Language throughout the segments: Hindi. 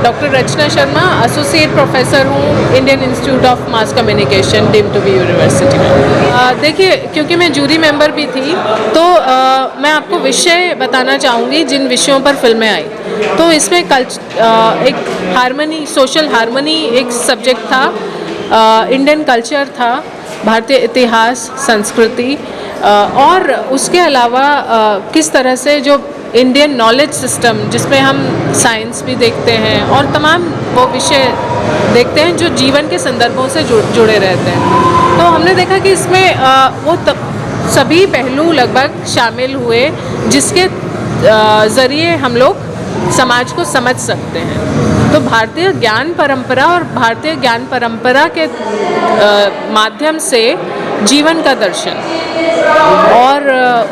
Doctor Rachna Sharma, associate professor हूँ Indian Institute of Mass Communication, deemed to be university में। देखिए, क्योंकि मैं जूरी मेंबर भी थी तो मैं आपको विषय बताना चाहूँगी जिन विषयों पर फिल्में आई। तो इसमें एक हारमनी, सोशल हारमनी एक सब्जेक्ट था, इंडियन कल्चर था, भारतीय इतिहास, संस्कृति, और उसके अलावा किस तरह से जो इंडियन नॉलेज सिस्टम, जिसमें हम साइंस भी देखते हैं और तमाम वो विषय देखते हैं जो जीवन के संदर्भों से जुड़े रहते हैं। तो हमने देखा कि इसमें वो सभी पहलू लगभग शामिल हुए जिसके ज़रिए हम लोग समाज को समझ सकते हैं। तो भारतीय ज्ञान परंपरा और भारतीय ज्ञान परंपरा के माध्यम से जीवन का दर्शन, और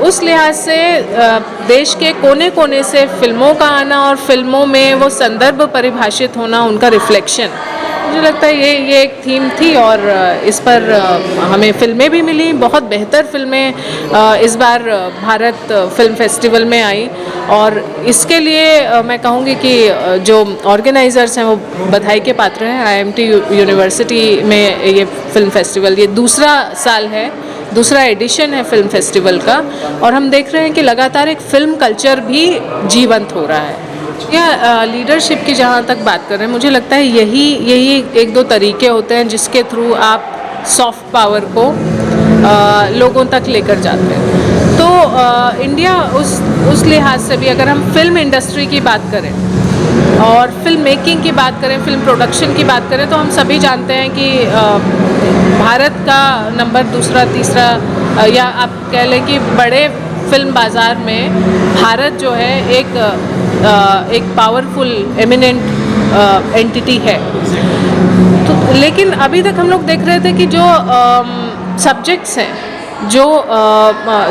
उस लिहाज से देश के कोने कोने से फिल्मों का आना और फिल्मों में वो संदर्भ परिभाषित होना, उनका रिफ्लेक्शन, मुझे लगता है ये एक थीम थी। और इस पर हमें फिल्में भी मिली, बहुत बेहतर फिल्में इस बार भारत फिल्म फेस्टिवल में आई। और इसके लिए मैं कहूँगी कि जो ऑर्गेनाइज़र्स हैं वो बधाई के पात्र हैं। IMT यूनिवर्सिटी में ये फिल्म फेस्टिवल, ये दूसरा साल है, दूसरा एडिशन है फिल्म फेस्टिवल का, और हम देख रहे हैं कि लगातार एक फिल्म कल्चर भी जीवंत हो रहा है। या लीडरशिप की जहाँ तक बात कर रहे हैं, मुझे लगता है यही एक दो तरीके होते हैं जिसके थ्रू आप सॉफ्ट पावर को लोगों तक लेकर जाते हैं। तो इंडिया उस लिहाज से भी, अगर हम फिल्म इंडस्ट्री की बात करें और फिल्म मेकिंग की बात करें, फिल्म प्रोडक्शन की बात करें, तो हम सभी जानते हैं कि भारत का नंबर दूसरा, तीसरा, या आप कह लें कि बड़े फिल्म बाज़ार में भारत जो है एक पावरफुल एमिनेंट एंटिटी है। तो लेकिन अभी तक हम लोग देख रहे थे कि जो सब्जेक्ट्स हैं, जो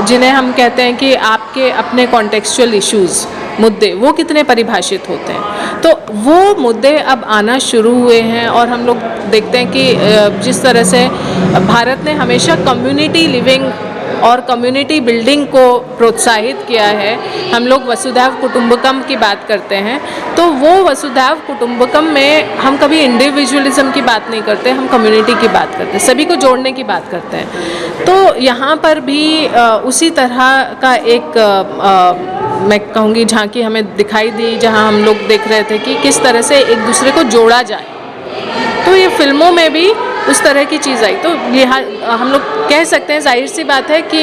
जिन्हें हम कहते हैं कि आपके अपने कॉन्टेक्चुअल इश्यूज़, मुद्दे, वो कितने परिभाषित होते हैं, तो वो मुद्दे अब आना शुरू हुए हैं। और हम लोग देखते हैं कि जिस तरह से भारत ने हमेशा कम्युनिटी लिविंग और कम्युनिटी बिल्डिंग को प्रोत्साहित किया है। हम लोग वसुधैव कुटुंबकम की बात करते हैं, तो वो वसुधैव कुटुंबकम में हम कभी इंडिविजुअलिज्म की बात नहीं करते, हम कम्युनिटी की बात करते हैं, सभी को जोड़ने की बात करते हैं। तो यहाँ पर भी उसी तरह का एक मैं कहूँगी झांकी हमें दिखाई दी, जहाँ हम लोग देख रहे थे कि किस तरह से एक दूसरे को जोड़ा जाए। तो ये फिल्मों में भी उस तरह की चीज़ आई। तो हम लोग कह सकते हैं, जाहिर सी बात है कि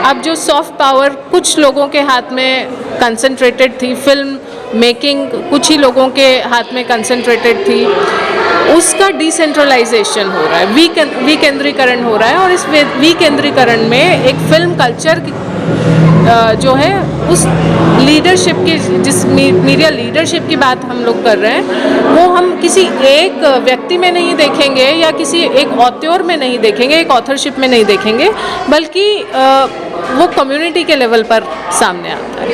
अब जो सॉफ्ट पावर कुछ लोगों के हाथ में कंसंट्रेटेड थी, फिल्म मेकिंग कुछ ही लोगों के हाथ में कंसंट्रेटेड थी, उसका डिसेंट्रलाइजेशन हो रहा है, विकेंद्रीकरण हो रहा है। और इस विकेंद्रीकरण में एक फिल्म कल्चर जो है, उस लीडरशिप की, जिस मीडिया लीडरशिप की बात हम लोग कर रहे हैं, वो हम किसी एक व्यक्ति में नहीं देखेंगे या किसी एक ऑथर में नहीं देखेंगे, एक ऑथरशिप में नहीं देखेंगे, बल्कि वो कम्युनिटी के लेवल पर सामने आता है।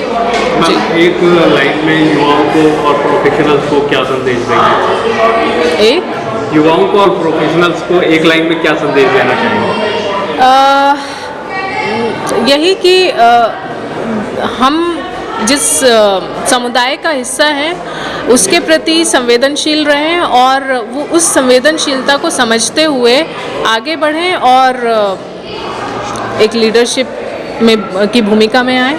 जी, एक लाइन में युवाओं को और प्रोफेशनल्स को क्या संदेश देंगे? युवाओं को और प्रोफेशनल्स को एक लाइन में क्या संदेश देना चाहेंगे? यही कि हम जिस समुदाय का हिस्सा हैं उसके प्रति संवेदनशील रहें और वो उस संवेदनशीलता को समझते हुए आगे बढ़ें और एक लीडरशिप में की भूमिका में आएँ।